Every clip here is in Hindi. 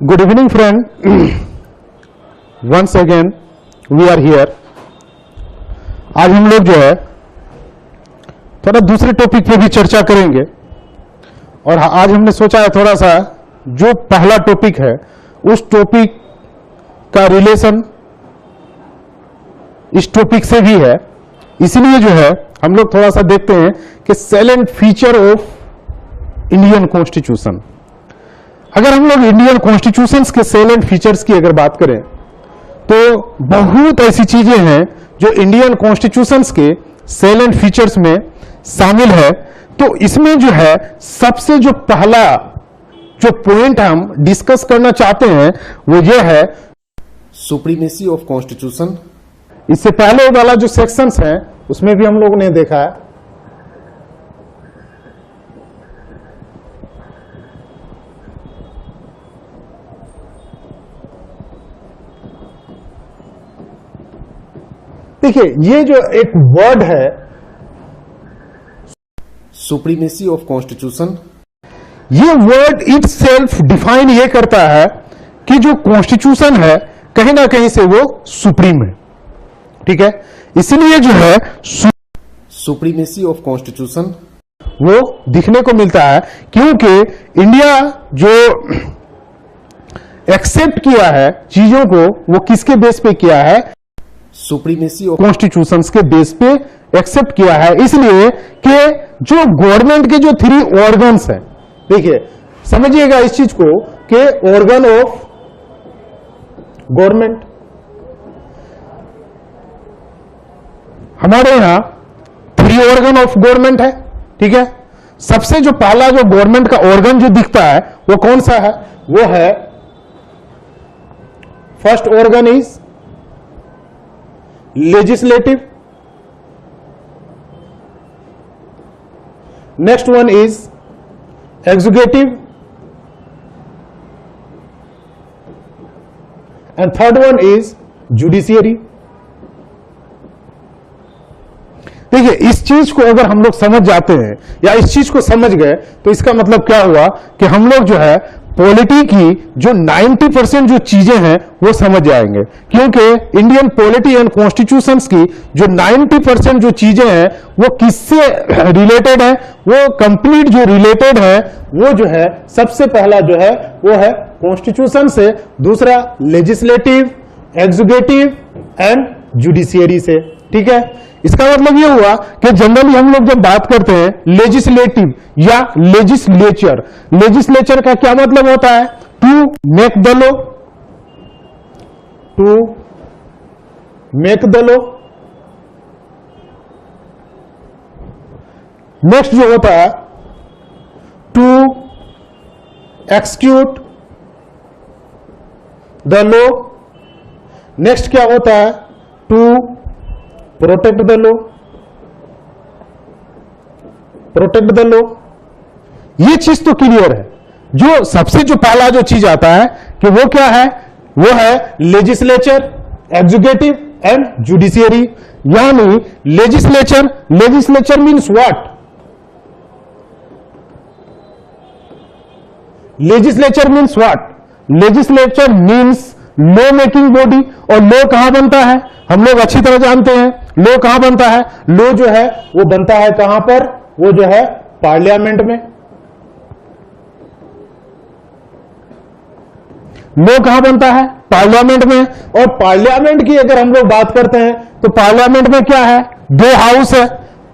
Good evening friend, once again we are here. आज हम लोग जो है थोड़ा दूसरे टॉपिक पे भी चर्चा करेंगे और आज हमने सोचा है थोड़ा सा जो पहला टॉपिक है उस टॉपिक का रिलेशन इस टॉपिक से भी है। इसलिए जो है हम लोग थोड़ा सा देखते हैं कि सैलेंट फीचर ऑफ इंडियन कॉन्स्टिट्यूशन। अगर हम लोग इंडियन कॉन्स्टिट्यूशंस के सैलेंट फीचर्स की अगर बात करें तो बहुत ऐसी चीजें हैं जो इंडियन कॉन्स्टिट्यूशंस के सैलेंट फीचर्स में शामिल है। तो इसमें जो है सबसे जो पहला जो पॉइंट हम डिस्कस करना चाहते हैं वो ये है सुप्रीमेसी ऑफ कॉन्स्टिट्यूशन। इससे पहले वाला जो सेक्शंस है उसमें भी हम लोगों ने देखा है देखिए ये जो एक वर्ड है सुप्रीमेसी ऑफ कॉन्स्टिट्यूशन, ये वर्ड इट सेल्फ डिफाइन ये करता है कि जो कॉन्स्टिट्यूशन है कहीं ना कहीं से वो सुप्रीम है। ठीक है, इसलिए जो है सुप्रीमेसी ऑफ कॉन्स्टिट्यूशन वो दिखने को मिलता है क्योंकि इंडिया जो एक्सेप्ट किया है चीजों को वो किसके बेस पे किया है, सुप्रीमेसी ऑफ कॉन्स्टिट्यूशंस के बेस पे एक्सेप्ट किया है। इसलिए कि जो गवर्नमेंट के जो 3 ऑर्गन्स हैं, देखिए समझिएगा इस चीज को कि ऑर्गन ऑफ गवर्नमेंट हमारे यहां 3 ऑर्गन ऑफ गवर्नमेंट है। ठीक है, सबसे जो पहला जो गवर्नमेंट का ऑर्गन जो दिखता है वो कौन सा है, वो है first organ is legislative, next one is executive and third one is judiciary। देखिए इस चीज को अगर हम लोग समझ जाते हैं या इस चीज को समझ गए तो इसका मतलब क्या हुआ कि हम लोग जो है पॉलिटी की जो 90% जो चीजें हैं वो समझ जाएंगे, क्योंकि इंडियन पॉलिटी एंड कॉन्स्टिट्यूशंस की जो 90% जो चीजें हैं वो किससे रिलेटेड है, वो कंप्लीट जो रिलेटेड है वो जो है सबसे पहला जो है वो है कॉन्स्टिट्यूशन से, दूसरा लेजिस्लेटिव, एग्जीक्यूटिव एंड जुडिशियरी से। ठीक है, इसका मतलब ये हुआ कि जनरली हम लोग जब बात करते हैं लेजिस्लेटिव या लेजिस्लेचर, लेजिस्लेचर का क्या मतलब होता है, to make the law, to make the law. Next जो होता है to execute the law. Next क्या होता है, to protect the law, protect the law. ये चीज तो क्लियर है। जो सबसे जो पहला जो चीज आता है कि वो क्या है, वो है लेजिस्लेचर, एग्जीक्यूटिव एंड जुडिशियरी। यानी legislature, legislature means what, legislature means what, legislature means law making body. और लॉ कहां बनता है, हम लोग अच्छी तरह जानते हैं लॉ कहां बनता है, लॉ जो है वो बनता है कहां पर, वो जो है पार्लियामेंट में। लॉ कहां बनता है, पार्लियामेंट में। और पार्लियामेंट की अगर हम लोग बात करते हैं तो पार्लियामेंट में क्या है, 2 हाउस है।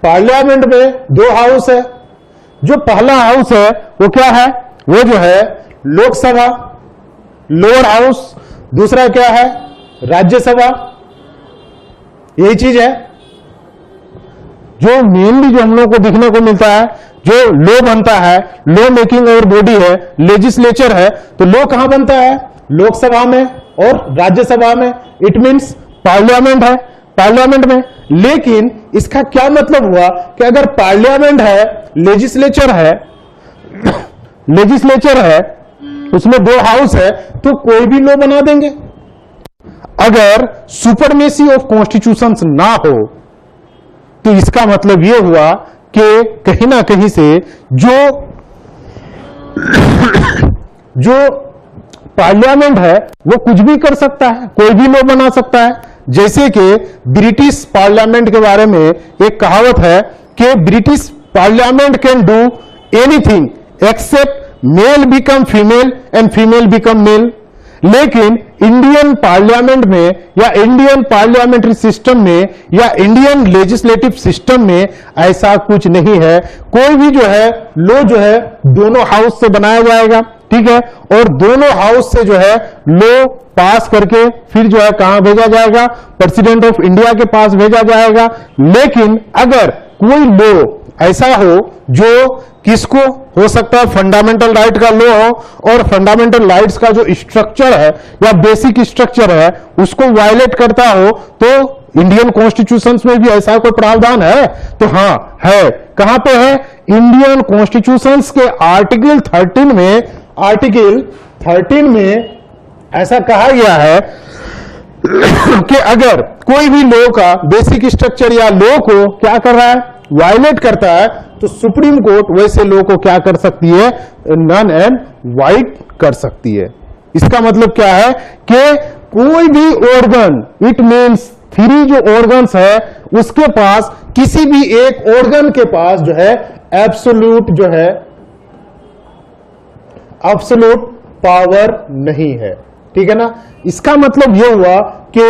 पार्लियामेंट में 2 हाउस है। जो पहला हाउस है वो क्या है, वो जो है लोकसभा, लोअर हाउस। दूसरा क्या है, राज्यसभा। यही चीज है जो मेनली जो हम लोग को देखने को मिलता है। जो लॉ बनता है, लॉ मेकिंग और बॉडी है, लेजिस्लेचर है, तो लॉ कहां बनता है, लोकसभा में और राज्यसभा में। इट मींस पार्लियामेंट है, पार्लियामेंट में। लेकिन इसका क्या मतलब हुआ कि अगर पार्लियामेंट है, लेजिस्लेचर है, लेजिस्लेचर है, उसमें 2 हाउस है, तो कोई भी लॉ बना देंगे। अगर सुपरमेसी ऑफ कॉन्स्टिट्यूशंस ना हो तो इसका मतलब यह हुआ कि कहीं ना कहीं से जो पार्लियामेंट है वो कुछ भी कर सकता है, कोई भी लॉ बना सकता है। जैसे कि ब्रिटिश पार्लियामेंट के बारे में एक कहावत है कि British parliament can do anything except male become female and female become male. लेकिन इंडियन पार्लियामेंट में या इंडियन पार्लियामेंट्री सिस्टम में या इंडियन लेजिस्लेटिव सिस्टम में ऐसा कुछ नहीं है। कोई भी जो है लॉ जो है दोनों हाउस से बनाया जाएगा, ठीक है, और दोनों हाउस से जो है लॉ पास करके फिर जो है कहां भेजा जाएगा, प्रेसिडेंट ऑफ इंडिया के पास भेजा जाएगा। लेकिन अगर कोई लॉ ऐसा हो जो किसको हो सकता है फंडामेंटल राइट का लॉ हो और फंडामेंटल राइट्स का जो स्ट्रक्चर है या बेसिक स्ट्रक्चर है उसको वायलेट करता हो, तो इंडियन कॉन्स्टिट्यूशन में भी ऐसा कोई प्रावधान है? तो हां है। कहां पे है? इंडियन कॉन्स्टिट्यूशन के आर्टिकल 13 में ऐसा कहा गया है कि अगर कोई भी लॉ का बेसिक स्ट्रक्चर या लॉ को क्या कर रहा है, वायलेट करता है, तो सुप्रीम कोर्ट वैसे लॉ को क्या कर सकती है, नन एंड वाइड कर सकती है। इसका मतलब क्या है कि कोई भी ऑर्गन, इट मींस 3 जो ऑर्गन्स है उसके पास, किसी भी एक ऑर्गन के पास जो है एब्सोल्यूट जो है एब्सोल्यूट पावर नहीं है, ठीक है ना। इसका मतलब यह हुआ कि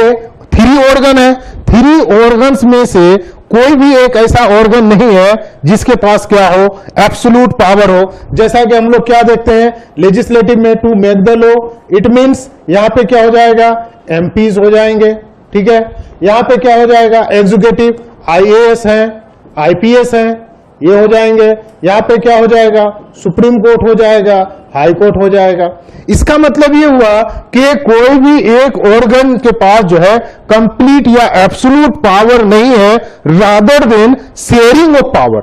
3 ऑर्गन है, 3 ऑर्गन्स में से कोई भी एक ऐसा ऑर्गन नहीं है जिसके पास क्या हो, एब्सोल्यूट पावर हो। जैसा कि हम लोग क्या देखते हैं लेजिस्लेटिव में, to make the law, it means यहां पे क्या हो जाएगा, एमपीज हो जाएंगे, ठीक है। यहां पे क्या हो जाएगा, एग्जीक्यूटिव, आईएएस है, आईपीएस है, ये हो जाएंगे। यहां पे क्या हो जाएगा, सुप्रीम कोर्ट हो जाएगा, हाई कोर्ट हो जाएगा। इसका मतलब ये हुआ कि कोई भी एक ऑर्गन के पास जो है कंप्लीट या एब्सोल्यूट पावर नहीं है, rather than sharing of power.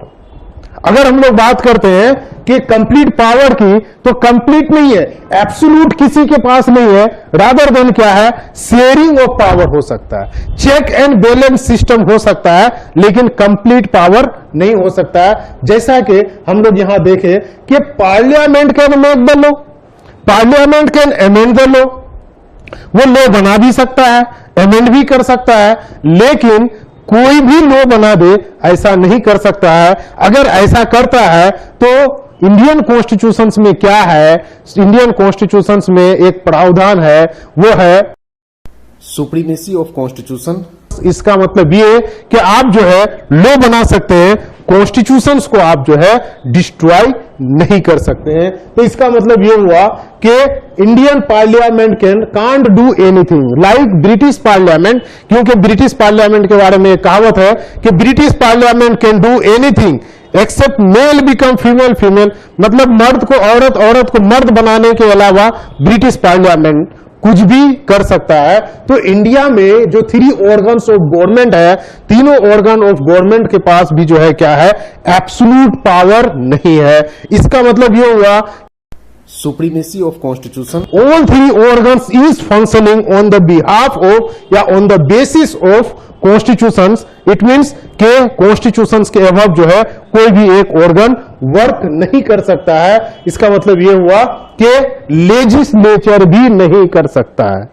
अगर हम लोग बात करते हैं कि कंप्लीट पावर की, तो कंप्लीट नहीं है, एब्सोल्यूट किसी के पास नहीं है, रादर देन क्या है, शेयरिंग ऑफ पावर हो सकता है, चेक एंड बैलेंस सिस्टम हो सकता है, लेकिन कंप्लीट पावर नहीं हो सकता है। जैसा कि हम लोग यहां देखें कि parliament can make the law, parliament can amend the law, वो लॉ बना भी सकता है, अमेंड भी कर सकता है, लेकिन कोई भी लॉ बना दे ऐसा नहीं कर सकता है। अगर ऐसा करता है तो इंडियन कॉन्स्टिट्यूशंस में क्या है, इंडियन कॉन्स्टिट्यूशंस में एक प्रावधान है, वो है सुप्रीमेसी ऑफ कॉन्स्टिट्यूशन। इसका मतलब ये कि आप जो है लॉ बना सकते हैं, कॉन्स्टिट्यूशंस को आप जो है डिस्ट्रॉय नहीं कर सकते हैं। तो इसका मतलब ये हुआ कि Indian parliament can't do anything like British parliament, क्योंकि ब्रिटिश पार्लियामेंट के बारे में एक कहावत है कि British parliament can do anything except male become female female, मतलब मर्द को औरत, औरत को मर्द बनाने के अलावा ब्रिटिश पार्लियामेंट कुछ भी कर सकता है। तो इंडिया में जो 3 ऑर्गन्स ऑफ गवर्नमेंट है, तीनों ऑर्गन ऑफ गवर्नमेंट के पास भी जो है क्या है, एब्सोल्यूट पावर नहीं है। इसका मतलब यह हुआ supremacy of constitution, all 3 organs is functioning on the behalf of या on the basis of constitutions. It means के कॉन्स्टिट्यूशंस के अभाव जो है कोई भी एक ऑर्गन वर्क नहीं कर सकता है। इसका मतलब यह हुआ कि लेजिस्लेचर भी नहीं कर सकता है,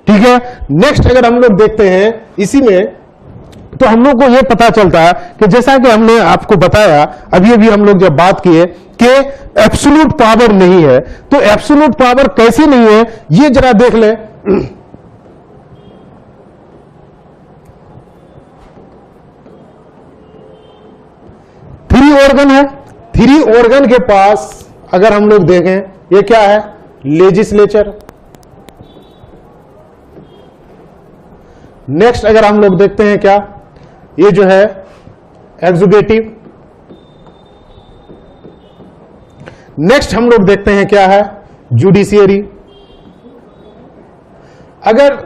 ठीक है। नेक्स्ट अगर हम लोग देखते हैं इसी में, तो हम लोग को यह पता चलता है कि जैसा कि हमने आपको बताया अभी अभी हम लोग जब बात किए कि एब्सोल्यूट पावर नहीं है, तो एब्सोल्यूट पावर कैसे नहीं है ये जरा देख ले। 3 ऑर्गन है, 3 ऑर्गन के पास अगर हम लोग देखें, ये क्या है, लेजिस्लेचर। नेक्स्ट अगर हम लोग देखते हैं क्या, ये जो है एग्जीक्यूटिव। नेक्स्ट हम लोग देखते हैं क्या है, जुडिशियरी। अगर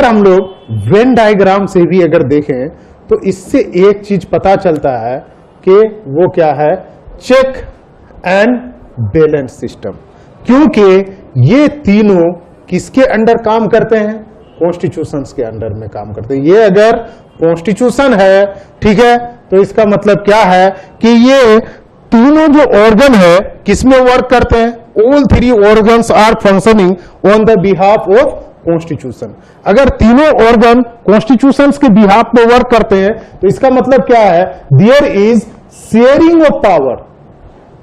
हम लोग वेन डायग्राम से भी अगर देखें तो इससे एक चीज पता चलता है कि वो क्या है, चेक एंड बैलेंस सिस्टम। क्योंकि ये तीनों किसके अंडर काम करते हैं, कॉन्स्टिट्यूशंस के अंडर में काम करते हैं। ये अगर कॉन्स्टिट्यूशन है, ठीक है, तो इसका मतलब क्या है कि ये तीनों जो ऑर्गन है किसमें वर्क करते हैं? All three organs are functioning on the behalf of constitution. अगर तीनों ऑर्गन कॉन्स्टिट्यूशन के बिहाफ में वर्क करते हैं तो इसका मतलब क्या है? There is sharing of power,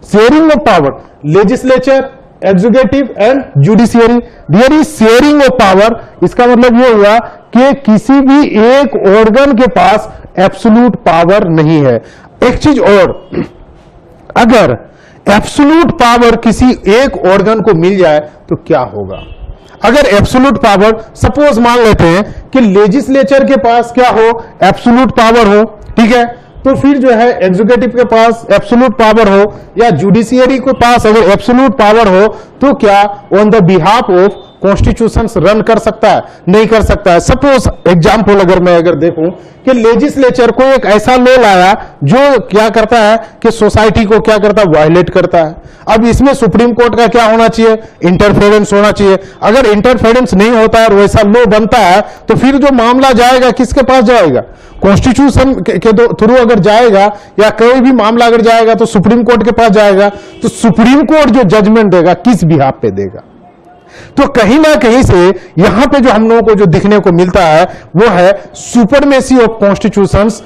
sharing of power, legislature, executive and judiciary, there is sharing of power. इसका मतलब यह हुआ कि किसी भी एक ऑर्गन के पास एब्सोल्यूट पावर नहीं है। एक चीज और, अगर एब्सोल्यूट पावर किसी एक ऑर्गन को मिल जाए तो क्या होगा? अगर एब्सोल्यूट पावर, सपोज मान लेते हैं कि लेजिस्लेचर के पास क्या हो? एब्सोल्यूट पावर हो, ठीक है, तो फिर जो है एग्जीक्यूटिव के पास एब्सोल्यूट पावर हो या जुडिशियरी के पास अगर एब्सोल्यूट पावर हो तो क्या on the behalf of constitution run कर सकता है? नहीं कर सकता है। सपोज एग्जाम्पल अगर मैं देखूं कि लेजिस्लेचर को एक ऐसा लॉ लाया जो क्या करता है कि सोसाइटी को क्या करता है? वायलेट करता है। अब इसमें सुप्रीम कोर्ट का क्या होना चाहिए? इंटरफेरेंस होना चाहिए। अगर इंटरफेरेंस नहीं होता है और वैसा लॉ बनता है तो फिर जो मामला जाएगा किसके पास जाएगा? कॉन्स्टिट्यूशन के थ्रू अगर जाएगा या कोई भी मामला अगर जाएगा तो सुप्रीम कोर्ट के पास जाएगा। तो सुप्रीम कोर्ट जो जजमेंट देगा किस बिहाफ पे देगा? तो कहीं ना कहीं से यहां पे जो हम लोगों को जो दिखने को मिलता है वो है supremacy of constitutions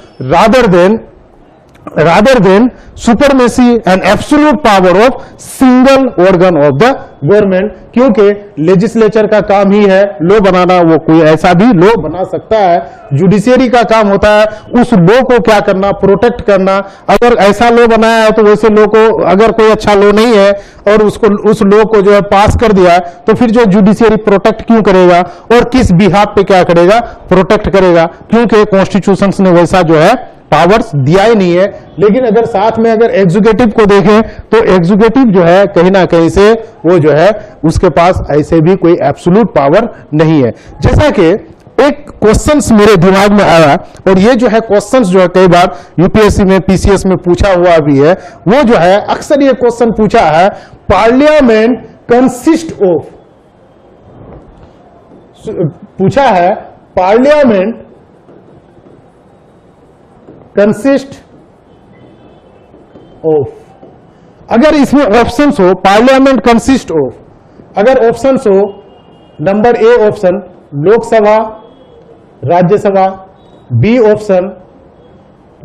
rather than supremacy and absolute power of single organ of the government. क्योंकि लेजिस्लेचर का काम ही है लॉ बनाना, वो कोई ऐसा भी लॉ बना सकता है। जुडिशियरी का काम होता है उस लॉ को क्या करना? प्रोटेक्ट करना। अगर ऐसा लॉ बनाया है तो वैसे लॉ को, अगर कोई अच्छा लॉ नहीं है और उसको उस लॉ को जो है पास कर दिया तो फिर जो जुडिशियरी प्रोटेक्ट क्यों करेगा और किस बिहाफ पे क्या करेगा? प्रोटेक्ट करेगा, क्योंकि कॉन्स्टिट्यूशन ने वैसा जो है पावर्स दिया ही नहीं है। लेकिन अगर साथ में अगर एग्जीक्यूटिव को देखें तो एग्जीक्यूटिव जो है कहीं ना कहीं से वो जो है उसके पास ऐसे भी कोई एब्सोल्यूट पावर नहीं है। जैसा कि एक क्वेश्चंस मेरे दिमाग में आया और ये जो है क्वेश्चंस जो है कई बार यूपीएससी में, पीसीएस में पूछा हुआ भी है, वो जो है अक्सर ये क्वेश्चन पूछा है, पार्लियामेंट कंसिस्ट ऑफ, पूछा है पार्लियामेंट कंसिस्ट ऑफ। अगर इसमें ऑप्शंस हो पार्लियामेंट कंसिस्ट ऑफ, अगर ऑप्शंस हो number A option Lok Sabha Rajya Sabha, B option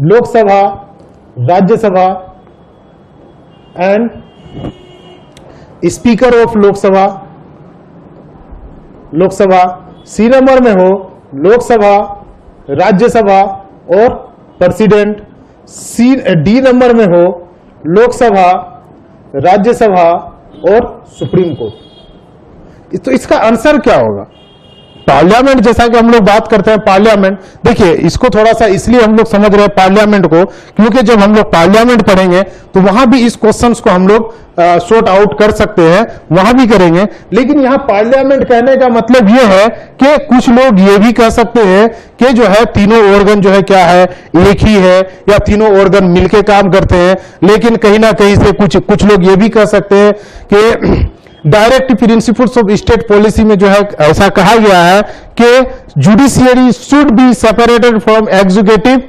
Lok Sabha Rajya Sabha and speaker of Lok Sabha, Lok Sabha, C number में हो लोकसभा राज्यसभा और प्रेसिडेंट, डी नंबर में हो लोकसभा राज्यसभा और सुप्रीम कोर्ट। तो इसका आंसर क्या होगा? पार्लियामेंट, जैसा कि हम लोग बात करते हैं पार्लियामेंट, देखिए इसको थोड़ा सा इसलिए हम लोग समझ रहे हैं पार्लियामेंट को क्योंकि जब हम लोग पार्लियामेंट पढ़ेंगे तो वहां भी इस क्वेश्चंस को हम लोग सॉर्ट आउट कर सकते हैं, वहां भी करेंगे। लेकिन यहां पार्लियामेंट कहने का मतलब यह है कि कुछ लोग ये भी कह सकते हैं कि जो है तीनों ऑर्गन जो है क्या है? एक ही है या तीनों ऑर्गन मिलकर काम करते हैं। लेकिन कहीं ना कहीं से कुछ लोग ये भी कह सकते हैं कि direct principles of state policy में जो है ऐसा कहा गया है कि judiciary should be separated from executive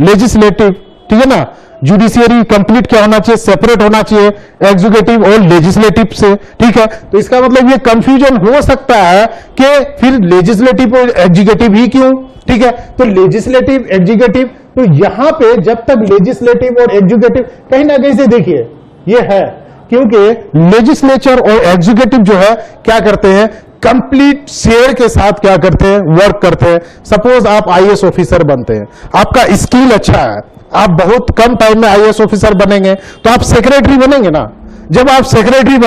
legislative, ठीक है ना? जुडिशियरी कंप्लीट क्या होना चाहिए? सेपरेट होना चाहिए एग्जीक्यूटिव और लेजिस्लेटिव से, ठीक है? तो इसका मतलब ये कंफ्यूजन हो सकता है कि फिर लेजिस्लेटिव और एग्जीक्यूटिव ही क्यों, ठीक है? तो लेजिस्लेटिव एग्जीक्यूटिव, तो यहां पे जब तक लेजिस्लेटिव और एग्जीक्यूटिव कहीं ना कहीं से देखिए ये है क्योंकि लेजिस्लेचर और एग्जीक्यूटिव जो है क्या करते हैं? कंप्लीट शेयर के साथ क्या करते हैं? वर्क करते हैं। सपोज आप आईएएस ऑफिसर बनते हैं, आपका स्किल अच्छा है, आप बहुत कम टाइम में आईएएस ऑफिसर बनेंगे तो आप सेक्रेटरी बनेंगे ना। जब आप सेक्रेटरी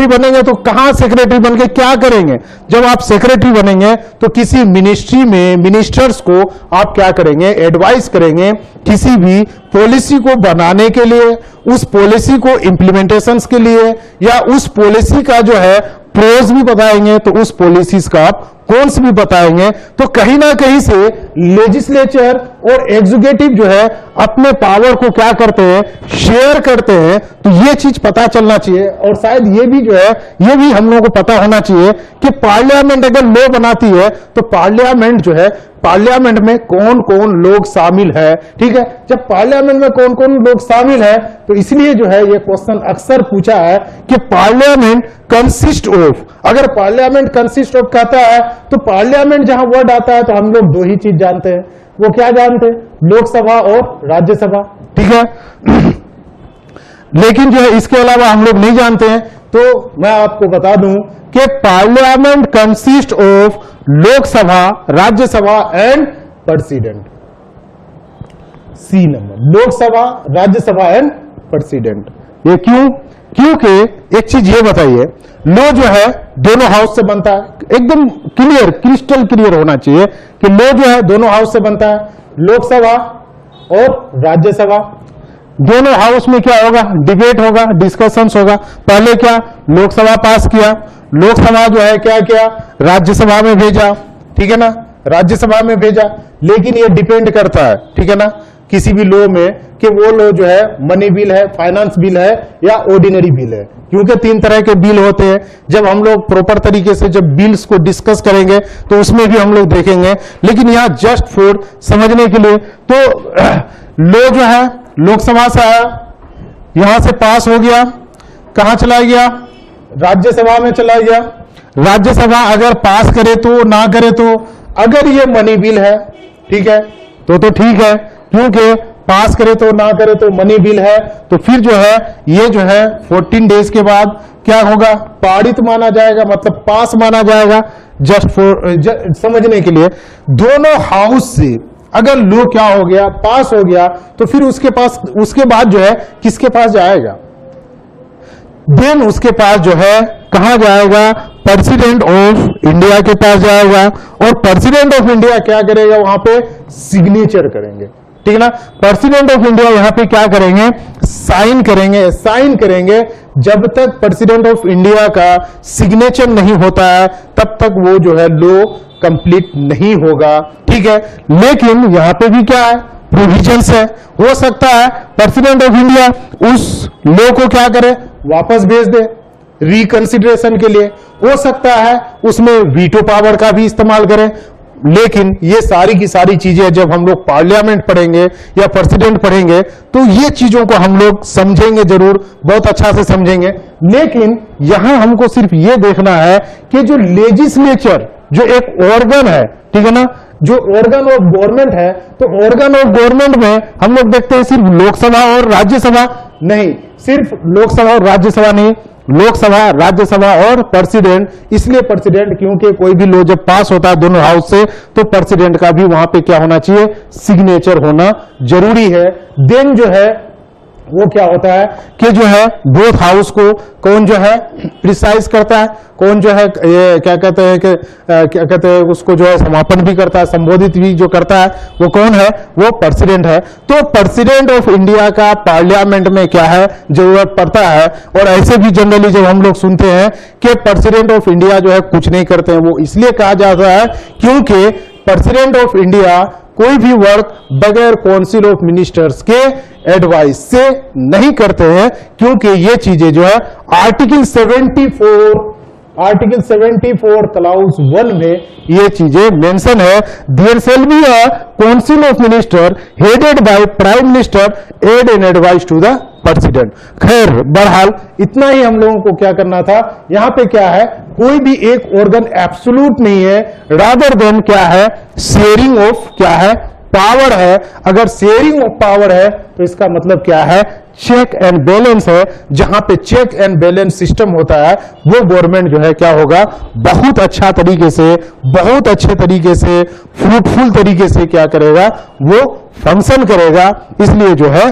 बनेंगे तो कहां सेक्रेटरी बन के क्या करेंगे? जब आप सेक्रेटरी बनेंगे तो किसी मिनिस्ट्री में मिनिस्टर्स को आप क्या करेंगे? एडवाइस करेंगे किसी भी पॉलिसी को बनाने के लिए, उस पॉलिसी को इंप्लीमेंटेशंस के लिए, या उस पॉलिसी का जो है प्रोज भी बताएंगे तो उस पॉलिसीज का आप कौन भी बताएंगे। तो कहीं ना कहीं से लेजिस्लेचर और एग्जीक्यूटिव जो है अपने पावर को क्या करते हैं? शेयर करते हैं। तो ये चीज पता चलना चाहिए और शायद ये भी जो है ये भी हम लोगों को पता होना चाहिए कि पार्लियामेंट अगर लॉ बनाती है तो पार्लियामेंट जो है पार्लियामेंट में कौन कौन लोग शामिल है। ठीक है, जब पार्लियामेंट में कौन कौन लोग शामिल है तो इसलिए जो है ये क्वेश्चन अक्सर पूछा है कि पार्लियामेंट कंसिस्ट ऑफ। अगर पार्लियामेंट कंसिस्ट ऑफ कहता है तो पार्लियामेंट जहां वर्ड आता है तो हम लोग दो ही चीज जानते हैं। वो क्या जानते हैं? लोकसभा और राज्यसभा। ठीक है, लेकिन जो है इसके अलावा हम लोग नहीं जानते हैं। तो मैं आपको बता दूं कि parliament consist of Lok Sabha, Rajya Sabha and president. C number, Lok Sabha, Rajya Sabha and president. ये क्यों? क्योंकि एक चीज ये बताइए, लो जो है दोनों हाउस से बनता है। एकदम क्लियर, क्रिस्टल क्लियर होना चाहिए कि लो जो है दोनों हाउस से बनता है, लोकसभा और राज्यसभा। दोनों हाउस में क्या होगा? डिबेट होगा, डिस्कशंस होगा। पहले क्या लोकसभा पास किया, लोकसभा जो है क्या किया, राज्यसभा में भेजा। ठीक है ना, राज्यसभा में भेजा। लेकिन ये डिपेंड करता है, ठीक है ना, किसी भी लो में कि वो लो जो है मनी बिल है, फाइनेंस बिल है या ऑर्डिनरी बिल है। क्योंकि तीन तरह के बिल होते हैं। जब हम लोग प्रॉपर तरीके से जब बिल्स को डिस्कस करेंगे तो उसमें भी हम लोग देखेंगे। लेकिन यहां जस्ट फॉर समझने के लिए तो लो जो है लोकसभा से आया, यहां से पास हो गया, कहां चला गया? राज्यसभा में चला गया। राज्यसभा अगर पास करे तो, ना करे तो, अगर ये मनी बिल है, ठीक है, तो ठीक है, क्योंकि पास करे तो ना करे तो मनी बिल है, तो फिर जो है ये जो है 14 डेज के बाद क्या होगा? पारित माना जाएगा, मतलब पास माना जाएगा। जस्ट फॉर समझने के लिए, दोनों हाउस से अगर लो क्या हो गया, पास हो गया, तो फिर उसके बाद जो है किसके पास जाएगा? देन उसके पास जो है कहां जाएगा? प्रेसिडेंट ऑफ इंडिया के पास जाएगा। और प्रेसिडेंट ऑफ इंडिया क्या करेगा? वहां पे सिग्नेचर करेंगे। ठीक है ना, प्रेसिडेंट ऑफ इंडिया यहां पे क्या करेंगे? साइन करेंगे। साइन करेंगे। जब तक प्रेसिडेंट ऑफ इंडिया का सिग्नेचर नहीं होता है तब तक वो जो है लो कंप्लीट नहीं होगा। ठीक है, लेकिन यहां पे भी क्या है? प्रोविजंस है। हो सकता है प्रेसिडेंट ऑफ इंडिया उस लो को क्या करे? वापस भेज दे रिकंसिडरेशन के लिए। हो सकता है उसमें वीटो पावर का भी इस्तेमाल करें। लेकिन ये सारी की सारी चीजें जब हम लोग पार्लियामेंट पढ़ेंगे या प्रेसिडेंट पढ़ेंगे तो ये चीजों को हम लोग समझेंगे, जरूर बहुत अच्छा से समझेंगे। लेकिन यहां हमको सिर्फ ये देखना है कि जो लेजिस्लेचर जो एक ऑर्गन है, ठीक है ना, जो ऑर्गन ऑफ गवर्नमेंट है, तो ऑर्गन ऑफ गवर्नमेंट में हम लोग देखते हैं सिर्फ लोकसभा और राज्यसभा नहीं, सिर्फ लोकसभा और राज्यसभा नहीं, लोकसभा, राज्यसभा और प्रेसिडेंट। इसलिए प्रेसिडेंट क्योंकि कोई भी लो जब पास होता है दोनों हाउस से तो प्रेसिडेंट का भी वहां पे क्या होना चाहिए? सिग्नेचर होना जरूरी है। देन जो है वो क्या होता है कि जो है बोथ हाउस को कौन जो है प्रिसाइज करता है, कौन जो है ये क्या कहते हैं कि क्या कहते हैं उसको जो है समापन भी करता है, संबोधित भी जो करता है वो कौन है? वो प्रेसिडेंट है। तो प्रेसिडेंट ऑफ इंडिया का पार्लियामेंट में क्या है? जरूरत पड़ता है। और ऐसे भी जनरली जब हम लोग सुनते हैं कि प्रेसिडेंट ऑफ इंडिया जो है कुछ नहीं करते हैं, वो इसलिए कहा जाता है क्योंकि प्रेसिडेंट ऑफ इंडिया कोई भी वर्क बगैर काउंसिल ऑफ मिनिस्टर्स के एडवाइस से नहीं करते हैं। क्योंकि ये चीजें जो है आर्टिकल 74 क्लाउज 1 में ये चीजें मेंशन है। There shall be a council of minister headed by prime minister aid and advice to the president. खैर बहरहाल इतना ही हम लोगों को क्या करना था। यहां पे क्या है, कोई भी एक ऑर्गन एब्सोल्यूट नहीं है, रादर देन क्या है? शेयरिंग ऑफ क्या है? पावर है। अगर शेयरिंग ऑफ पावर है तो इसका मतलब क्या है? चेक एंड बैलेंस है। जहां पे चेक एंड बैलेंस सिस्टम होता है वो गवर्नमेंट जो है क्या होगा? बहुत अच्छा तरीके से, बहुत अच्छे तरीके से, फ्रूटफुल तरीके से क्या करेगा? वो फंक्शन करेगा। इसलिए जो है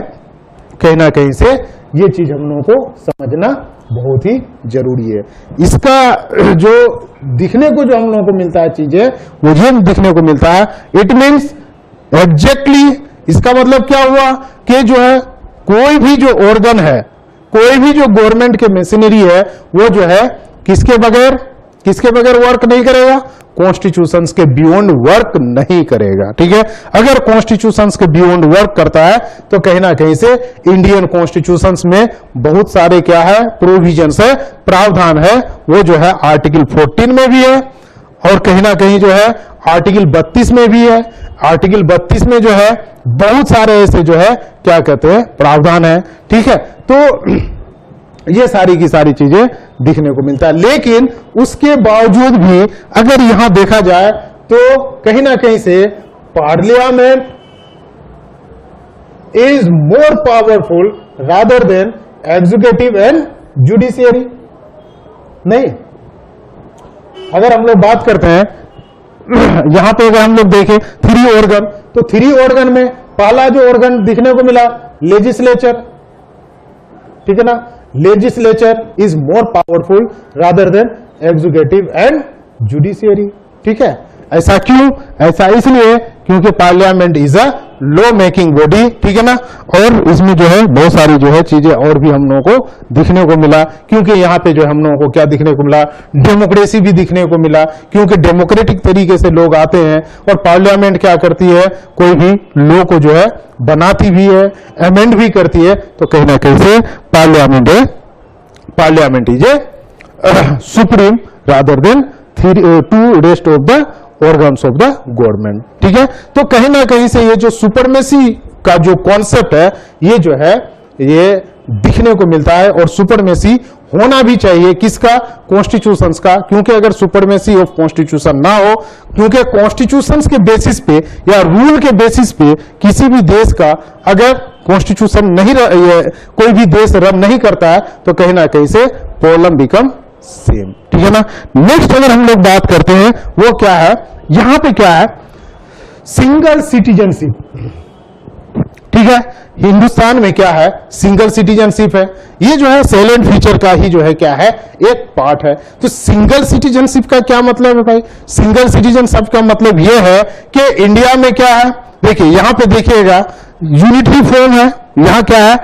कहीं ना कहीं से ये चीज हम लोगों को समझना बहुत ही जरूरी है। इसका जो दिखने को जो हम लोगों को मिलता है चीजें, वो ये दिखने को मिलता है। इट मीन्स एग्जैक्टली इसका मतलब क्या हुआ कि जो है कोई भी जो ऑर्गन है, कोई भी जो गवर्नमेंट के मशीनरी है, वो जो है किसके बगैर वर्क नहीं करेगा? कॉन्स्टिट्यूशंस के बियॉन्ड वर्क नहीं करेगा। ठीक है, अगर कॉन्स्टिट्यूशंस के बियॉन्ड वर्क करता है तो कहीं ना कहीं से इंडियन कॉन्स्टिट्यूशंस में बहुत सारे क्या है? प्रोविजंस है, प्रावधान है। वो जो है आर्टिकल 14 में भी है और कहीं ना कहीं जो है आर्टिकल 32 में भी है। आर्टिकल 32 में जो है बहुत सारे ऐसे जो है क्या कहते हैं प्रावधान है, ठीक है। तो ये सारी की सारी चीजें दिखने को मिलता है, लेकिन उसके बावजूद भी अगर यहां देखा जाए तो कहीं ना कहीं से parliament is more powerful rather than executive and judiciary. नहीं, अगर हम लोग बात करते हैं यहां पे अगर हम लोग देखें 3 ऑर्गन, तो 3 ऑर्गन में पहला जो ऑर्गन दिखने को मिला लेजिस्लेचर, ठीक है ना। Legislature is more powerful rather than executive and judiciary, ठीक है। ऐसा क्यों? ऐसा इसलिए क्योंकि parliament is a law making body, ठीक है ना। और इसमें जो है बहुत सारी जो है चीजें और भी हम लोगों को दिखने को मिला, क्योंकि यहाँ पे जो हम लोगों को क्या दिखने को मिला, डेमोक्रेसी भी दिखने को मिला, क्योंकि डेमोक्रेटिक तरीके से लोग आते हैं और पार्लियामेंट क्या करती है, कोई भी लॉ को जो है बनाती भी है, अमेंड भी करती है। तो कहीं ना कहीं से parliament is a supreme rather than 2 rest of the organs of the government, ठीक है। तो कहीं ना कहीं से ये जो सुपरमेसी का जो कॉन्सेप्ट है ये जो है ये दिखने को मिलता है, और सुपरमेसी होना भी चाहिए किसका, कॉन्स्टिट्यूशंस का, क्योंकि अगर सुपरमेसी ऑफ कॉन्स्टिट्यूशन ना हो, क्योंकि कॉन्स्टिट्यूशंस के बेसिस पे या रूल के बेसिस पे किसी भी देश का अगर कॉन्स्टिट्यूशन नहीं कोई भी देश रन नहीं करता है तो कहीं ना कहीं से प्रॉब्लम बिकम सेम, ठीक है ना। नेक्स्ट अगर हम लोग बात करते हैं वो क्या है, यहां पे क्या है, सिंगल सिटीजनशिप, ठीक है। हिंदुस्तान में क्या है, सिंगल सिटीजनशिप है। ये जो है साइलेंट फीचर का ही जो है क्या है, एक पार्ट है। तो सिंगल सिटीजनशिप का क्या मतलब है भाई? सिंगल सिटीजनशिप का मतलब ये है कि इंडिया में क्या है, देखिए यहां पे देखिएगा यूनिटरी फॉर्म है, यहां क्या है,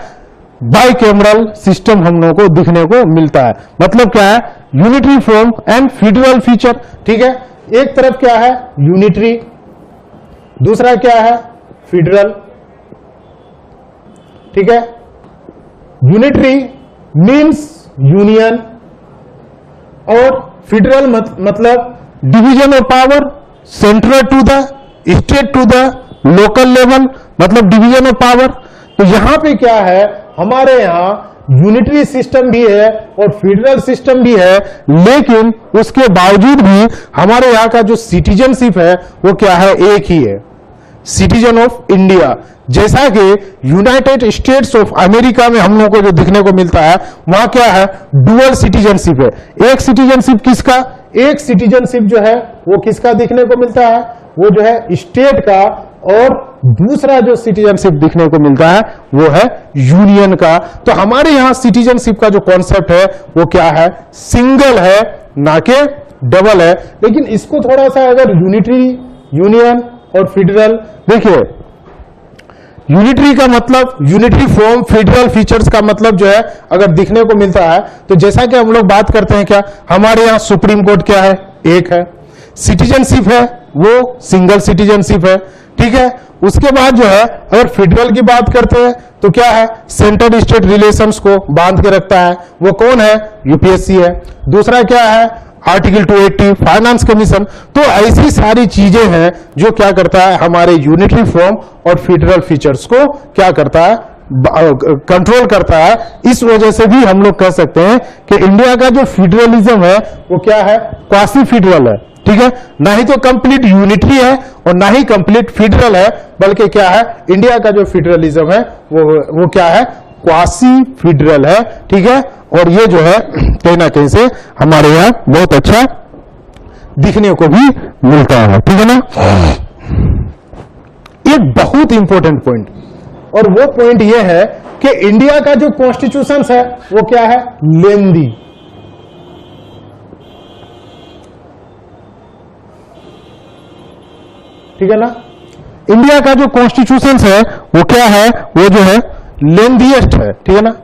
बाई कैमरल सिस्टम हम लोगों को दिखने को मिलता है। मतलब क्या है, unitary form and federal feature, ठीक है। एक तरफ क्या है यूनिटरी, दूसरा क्या है फेडरल, ठीक है। यूनिटरी मींस यूनियन और फेडरल मतलब division of power central to the state to the local level, मतलब डिवीजन ऑफ पावर। तो यहां पे क्या है, हमारे यहां यूनिटरी सिस्टम भी है और फेडरल सिस्टम भी है, लेकिन उसके बावजूद भी हमारे यहां का जो सिटीजनशिप है वो क्या है, एक ही है, सिटीजन ऑफ इंडिया। जैसा कि यूनाइटेड स्टेट्स ऑफ अमेरिका में हम लोगों को जो दिखने को मिलता है वहां क्या है, डुअल सिटीजनशिप है। एक सिटीजनशिप किसका, एक सिटीजनशिप जो है वो किसका दिखने को मिलता है, वो जो है स्टेट का, और दूसरा जो सिटीजनशिप दिखने को मिलता है वो है यूनियन का। तो हमारे यहां सिटीजनशिप का जो कॉन्सेप्ट है वो क्या है, सिंगल है, ना कि डबल है। लेकिन इसको थोड़ा सा अगर यूनिटरी, यूनियन और फेडरल, देखिए यूनिटरी का मतलब यूनिटरी फॉर्म, फेडरल फीचर्स का मतलब जो है अगर दिखने को मिलता है तो जैसा कि हम लोग बात करते हैं क्या, हमारे यहां सुप्रीम कोर्ट क्या है, एक है। सिटीजनशिप है वो सिंगल सिटीजनशिप है, ठीक है। उसके बाद जो है अगर फेडरल की बात करते हैं तो क्या है, सेंट्रल स्टेट रिलेशंस को बांध के रखता है, वो कौन है, यूपीएससी है। दूसरा क्या है, आर्टिकल 280 फाइनेंस कमीशन। तो ऐसी सारी चीजें हैं जो क्या करता है, हमारे यूनिटरी फॉर्म और फेडरल फीचर्स को क्या करता है, कंट्रोल करता है। इस वजह से भी हम लोग कह सकते हैं कि इंडिया का जो फेडरलिज्म है वो क्या है, क्वासी फेडरल है, ठीक है। ना ही तो कंप्लीट यूनिटरी है और ना ही कंप्लीट फेडरल है, बल्कि क्या है, इंडिया का जो फेडरलिज्म है वो क्या है, क्वासी फेडरल है, ठीक है। और ये जो है कहीं ना कहीं से हमारे यहाँ बहुत अच्छा दिखने को भी मिलता है, ठीक है ना। एक बहुत इंपॉर्टेंट पॉइंट, और वो पॉइंट ये है कि इंडिया का जो कॉन्स्टिट्यूशन है वो क्या है, लेंदी, ठीक है ना। इंडिया का जो कॉन्स्टिट्यूशन है वो क्या है, वो जो है लेंदीएस्ट है, ठीक है ना,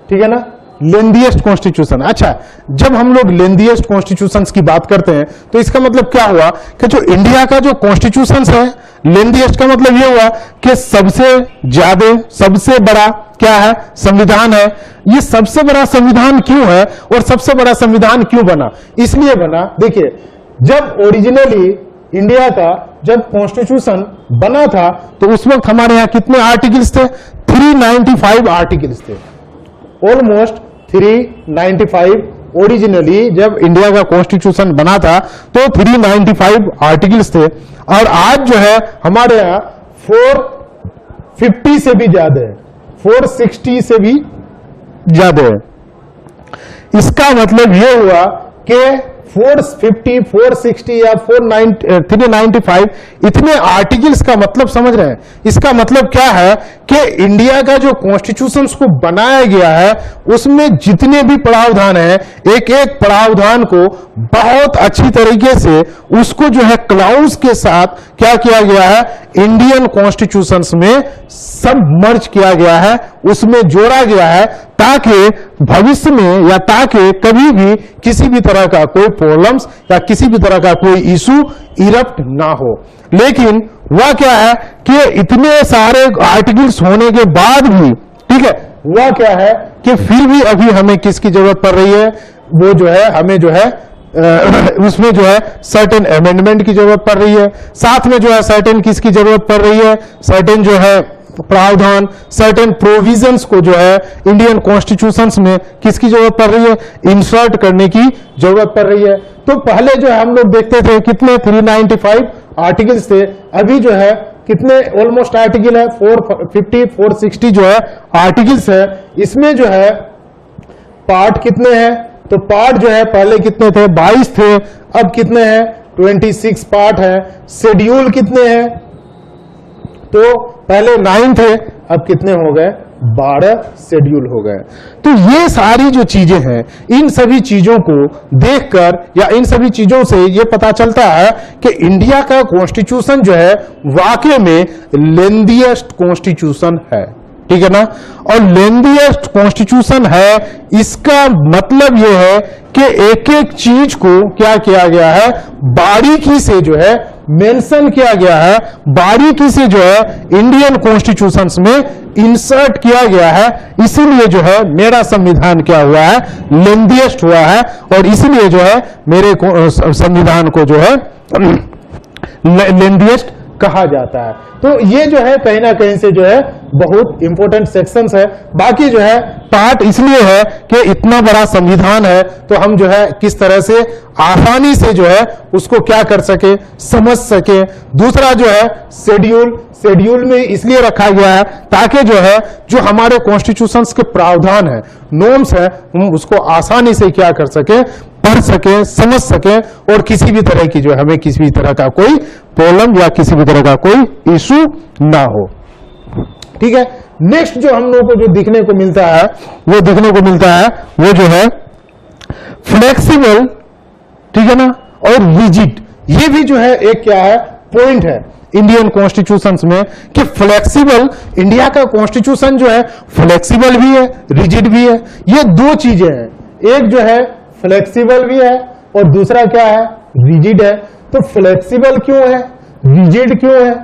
ठीक है ना, लेंदीएस्ट कॉन्स्टिट्यूशन। अच्छा, जब हम लोग लेंदीएस्ट कॉन्स्टिट्यूशन की बात करते हैं तो इसका मतलब क्या हुआ कि जो इंडिया का जो कॉन्स्टिट्यूशन है, लेंदीएस्ट का मतलब ये हुआ कि सबसे ज्यादा, सबसे बड़ा क्या है, संविधान है। ये सबसे बड़ा संविधान क्यों है और सबसे बड़ा संविधान क्यों बना? इसलिए बना, देखिए जब ओरिजिनली इंडिया का जब कॉन्स्टिट्यूशन बना था तो उस वक्त हमारे यहाँ कितने आर्टिकल्स थे? 395 आर्टिकल्स थे, ऑलमोस्ट 395। ओरिजिनली जब इंडिया का कॉन्स्टिट्यूशन बना था तो 395 आर्टिकल्स थे, और आज जो है हमारे यहाँ 450 से भी ज्यादा है, 460 से भी ज्यादा है। इसका मतलब यह हुआ कि 450, 460 या 395 इतने आर्टिकल्स का मतलब समझ रहे हैं? इसका मतलब क्या है कि इंडिया का जो कॉन्स्टिट्यूशन को बनाया गया है उसमें जितने भी प्रावधान है, एक एक प्रावधान को बहुत अच्छी तरीके से उसको जो है क्लाउज के साथ क्या किया गया है, इंडियन कॉन्स्टिट्यूशन में सब मर्ज किया गया है, उसमें जोड़ा गया है, ताकि भविष्य में या ताकि कभी भी किसी भी तरह का कोई प्रॉब्लम्स या किसी भी तरह का कोई इशू इरप्ट ना हो। लेकिन वह क्या है कि इतने सारे आर्टिकल्स होने के बाद भी, ठीक है, वह क्या है कि फिर भी अभी हमें किसकी जरूरत पड़ रही है, वो जो है हमें जो है उसमें जो है सर्टेन अमेंडमेंट की जरूरत पड़ रही है। साथ में जो है सर्टेन किसकी जरूरत पड़ रही है, सर्टेन जो है प्रावधान, सर्टेन प्रोविजंस को जो है इंडियन कॉन्स्टिट्यूशन में किसकी जरूरत पड़ रही है, इंसर्ट करने की जरूरत पड़ रही है। तो पहले जो है हम लोग देखते थे कितने 395 आर्टिकल्स थे, अभी जो है कितने ऑलमोस्ट आर्टिकल है 450, 460 जो है आर्टिकल्स है। इसमें जो है पार्ट कितने हैं, तो पार्ट जो है पहले कितने थे, 22 थे, अब कितने हैं, 26 पार्ट है। शेड्यूल कितने हैं, तो पहले 9 थे, अब कितने हो गए, 12 शेड्यूल हो गए। तो ये सारी जो चीजें हैं, इन सभी चीजों को देखकर या इन सभी चीजों से ये पता चलता है कि इंडिया का कॉन्स्टिट्यूशन जो है वाकई में लेंथीएस्ट कॉन्स्टिट्यूशन है, ठीक है ना। और लेंथीएस्ट कॉन्स्टिट्यूशन है, इसका मतलब यह है कि एक एक चीज को क्या किया गया है, बारीकी से जो है मेंशन किया गया है, बारीकी से जो है इंडियन कॉन्स्टिट्यूशन में इंसर्ट किया गया है। इसीलिए जो है मेरा संविधान क्या हुआ है, लेंथीएस्ट हुआ है, और इसीलिए जो है मेरे संविधान को जो है लेंथीएस्ट कहा जाता है। तो ये जो है कहीं ना कहीं से जो है बहुत इंपॉर्टेंट सेक्शंस है। बाकी जो है पार्ट इसलिए है कि इतना बड़ा संविधान है, तो हम जो है किस तरह से आसानी से जो है उसको क्या कर सके, समझ सके। दूसरा जो है शेड्यूल में इसलिए रखा गया है ताकि जो है जो हमारे कॉन्स्टिट्यूशंस के प्रावधान है, नॉर्म्स है, हम उसको आसानी से क्या कर सके, पढ़ सके, समझ सके, और किसी भी तरह की जो हमें किसी भी तरह का कोई प्रॉब्लम या किसी भी तरह का कोई इशू ना हो, ठीक है। नेक्स्ट जो हम लोगों को जो दिखने को मिलता है वो जो है फ्लेक्सिबल, ठीक है ना, और रिजिड। ये भी जो है एक क्या है, पॉइंट है इंडियन कॉन्स्टिट्यूशन में कि फ्लेक्सिबल, इंडिया का कॉन्स्टिट्यूशन जो है फ्लेक्सिबल भी है, रिजिड भी है। ये दो चीजें हैं, एक जो है फ्लेक्सिबल भी है और दूसरा क्या है, रिजिड है। तो फ्लेक्सिबल क्यों है, रिजिड क्यों है,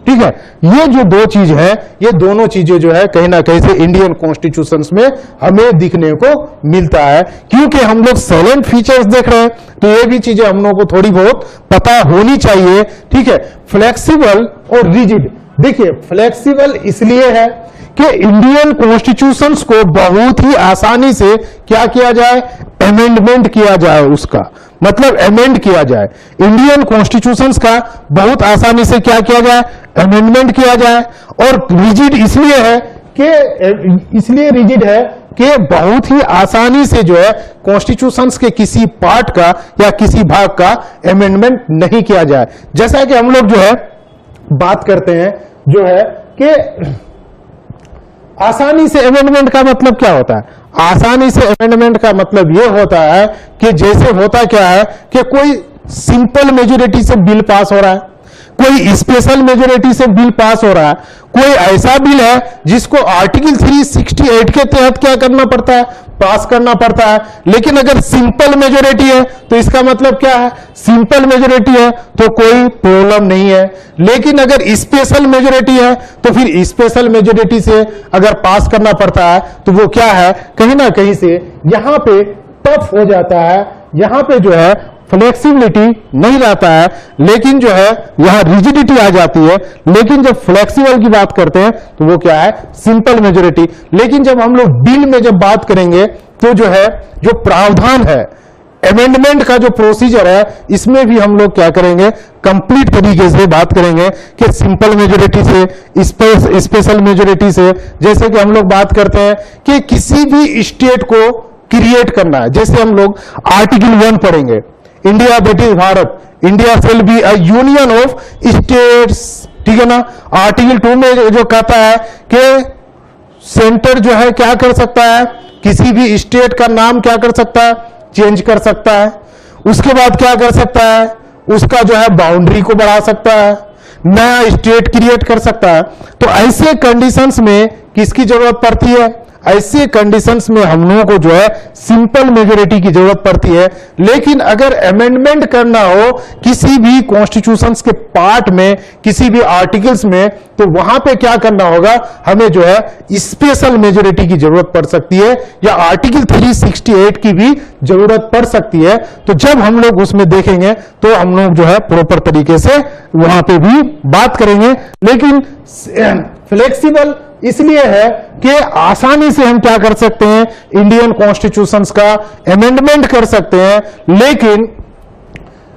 ठीक है। ये जो दो चीज है, ये दोनों चीजें जो है कहीं ना कहीं से इंडियन कॉन्स्टिट्यूशन में हमें दिखने को मिलता है। क्योंकि हम लोग साइलेंट फीचर्स देख रहे हैं, तो ये भी चीजें हम लोगों को थोड़ी बहुत पता होनी चाहिए, ठीक है। फ्लेक्सिबल और रिजिड, देखिए फ्लेक्सिबल इसलिए है कि इंडियन कॉन्स्टिट्यूशन को बहुत ही आसानी से क्या किया जाए, अमेंडमेंट किया जाए, उसका मतलब अमेंड किया जाए। इंडियन कॉन्स्टिट्यूशन का बहुत आसानी से क्या किया जाए, अमेंडमेंट किया जाए। और रिजिड इसलिए है कि बहुत ही आसानी से जो है कॉन्स्टिट्यूशन के किसी पार्ट का या किसी भाग का अमेंडमेंट नहीं किया जाए। जैसा कि हम लोग जो है बात करते हैं जो है कि आसानी से अमेंडमेंट का मतलब क्या होता है, आसानी से अमेंडमेंट का मतलब यह होता है कि जैसे होता क्या है कि कोई सिंपल मेजोरिटी से बिल पास हो रहा है, कोई स्पेशल मेजोरिटी से बिल पास हो रहा है, कोई ऐसा बिल है जिसको आर्टिकल 368 के तहत क्या करना पड़ता है, पास करना पड़ता है। लेकिन अगर सिंपल मेजोरिटी है तो इसका मतलब क्या है, सिंपल मेजोरिटी है तो कोई प्रॉब्लम नहीं है। लेकिन अगर स्पेशल मेजोरिटी है तो फिर स्पेशल मेजोरिटी से अगर पास करना पड़ता है तो वो क्या है, कहीं ना कहीं से यहां पे टफ हो जाता है, यहां पे जो है फ्लेक्सिबिलिटी नहीं रहता है, लेकिन जो है यहां रिजिडिटी आ जाती है। लेकिन जब फ्लेक्सिबल की बात करते हैं तो वो क्या है, सिंपल मेजोरिटी। लेकिन जब हम लोग बिल में जब बात करेंगे तो जो है जो प्रावधान है, अमेंडमेंट का जो प्रोसीजर है, इसमें भी हम लोग क्या करेंगे, कंप्लीट तरीके से बात करेंगे कि सिंपल मेजोरिटी से स्पेशल मेजोरिटी से। जैसे कि हम लोग बात करते हैं कि किसी भी स्टेट को क्रिएट करना है, जैसे हम लोग आर्टिकल 1 पढ़ेंगे, India British Bharat, India shall be a union of states, ठीक है ना। आर्टिकल 2 में जो कहता है कि सेंटर जो है क्या कर सकता है, किसी भी स्टेट का नाम क्या कर सकता है, चेंज कर सकता है। उसके बाद क्या कर सकता है, उसका जो है बाउंड्री को बढ़ा सकता है, नया स्टेट क्रिएट कर सकता है। तो ऐसे कंडीशंस में किसकी जरूरत पड़ती है, ऐसे कंडीशंस में हम लोगों को जो है सिंपल मेजोरिटी की जरूरत पड़ती है। लेकिन अगर अमेंडमेंट करना हो किसी भी कॉन्स्टिट्यूशंस के पार्ट में, किसी भी आर्टिकल्स में, तो वहां पे क्या करना होगा, हमें जो है स्पेशल मेजोरिटी की जरूरत पड़ सकती है, या आर्टिकल 368 की भी जरूरत पड़ सकती है। तो जब हम लोग उसमें देखेंगे तो हम लोग जो है प्रॉपर तरीके से वहां पे भी बात करेंगे। लेकिन फ्लेक्सिबल इसलिए है कि आसानी से हम क्या कर सकते हैं, इंडियन कॉन्स्टिट्यूशंस का अमेंडमेंट कर सकते हैं। लेकिन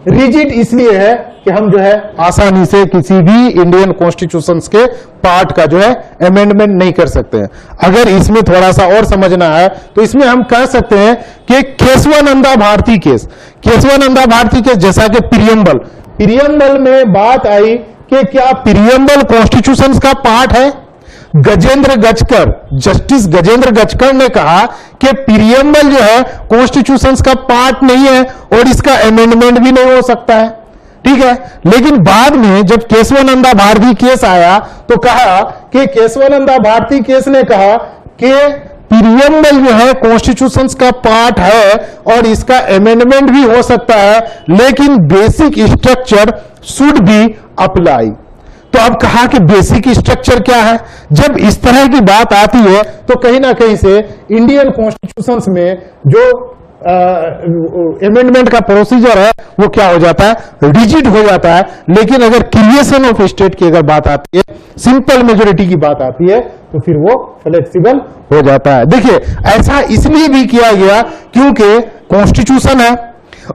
रिजिड इसलिए है कि हम जो है आसानी से किसी भी इंडियन कॉन्स्टिट्यूशंस के पार्ट का जो है अमेंडमेंट नहीं कर सकते हैं। अगर इसमें थोड़ा सा और समझना है तो इसमें हम कह सकते हैं कि केशवानंदा भारती केस, केशवानंदा भारती केस, जैसा कि प्रियम्बल में बात आई कि क्या प्रियम्बल कॉन्स्टिट्यूशंस का पार्ट है। जस्टिस गजेंद्र गजकर ने कहा कि प्रियम्बल जो है कॉन्स्टिट्यूशंस का पार्ट नहीं है और इसका अमेंडमेंट भी नहीं हो सकता है, ठीक है। लेकिन बाद में जब केशवानंदा भारती केस आया तो कहा कि केशवानंदा भारती केस ने कहा कि प्रियम्बल जो है कॉन्स्टिट्यूशंस का पार्ट है और इसका अमेंडमेंट भी हो सकता है, लेकिन basic structure should be apply. तो अब कहा कि बेसिक स्ट्रक्चर क्या है। जब इस तरह की बात आती है तो कहीं ना कहीं से इंडियन कॉन्स्टिट्यूशंस में जो अमेंडमेंट का प्रोसीजर है वो क्या हो जाता है, रिजिड हो जाता है। लेकिन अगर क्रिएशन ऑफ स्टेट की अगर बात आती है, सिंपल मेजोरिटी की बात आती है, तो फिर वो फ्लेक्सिबल हो जाता है। देखिए ऐसा इसलिए भी किया गया क्योंकि कॉन्स्टिट्यूशन है,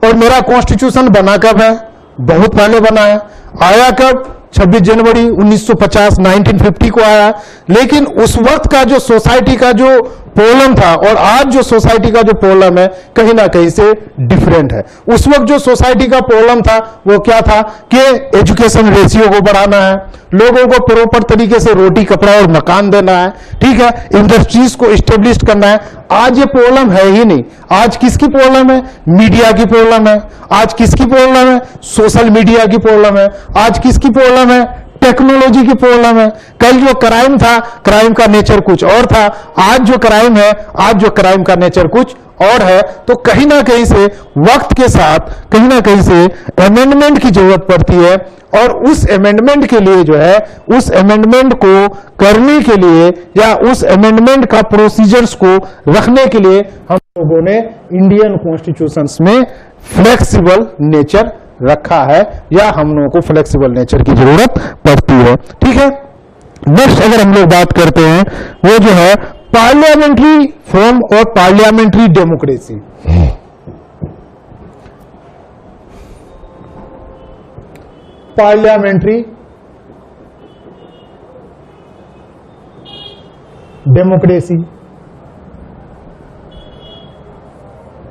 और मेरा कॉन्स्टिट्यूशन बना कब है, बहुत पहले बना है। आया कब, 26 जनवरी 1950 1950 को आया। लेकिन उस वक्त का जो सोसाइटी का जो प्रॉब्लम था और आज जो सोसाइटी का जो प्रॉब्लम है कहीं ना कहीं से डिफरेंट है। उस वक्त जो सोसाइटी का प्रॉब्लम था वो क्या था कि एजुकेशन रेशियो को बढ़ाना है, लोगों को प्रॉपर तरीके से रोटी कपड़ा और मकान देना है, ठीक है, इंडस्ट्रीज को इस्टेब्लिश करना है। आज ये प्रॉब्लम है ही नहीं। आज किसकी प्रॉब्लम है, मीडिया की प्रॉब्लम है। आज किसकी प्रॉब्लम है, सोशल मीडिया की प्रॉब्लम है। आज किसकी प्रॉब्लम है, टेक्नोलॉजी की प्रॉब्लम है। कल जो क्राइम था, क्राइम का नेचर कुछ और था। आज जो क्राइम है, आज जो क्राइम का नेचर कुछ और है। तो कहीं ना कहीं से वक्त के साथ कहीं ना कहीं से अमेंडमेंट की जरूरत पड़ती है, और उस अमेंडमेंट के लिए जो है, उस अमेंडमेंट को करने के लिए या उस अमेंडमेंट का प्रोसीजर्स को रखने के लिए हम लोगों ने इंडियन कॉन्स्टिट्यूशंस में फ्लेक्सिबल नेचर रखा है, या हम लोगों को फ्लेक्सिबल नेचर की जरूरत पड़ती है, ठीक है। नेक्स्ट अगर हम लोग बात करते हैं वो जो है पार्लियामेंट्री फॉर्म और पार्लियामेंट्री डेमोक्रेसी। पार्लियामेंट्री डेमोक्रेसी,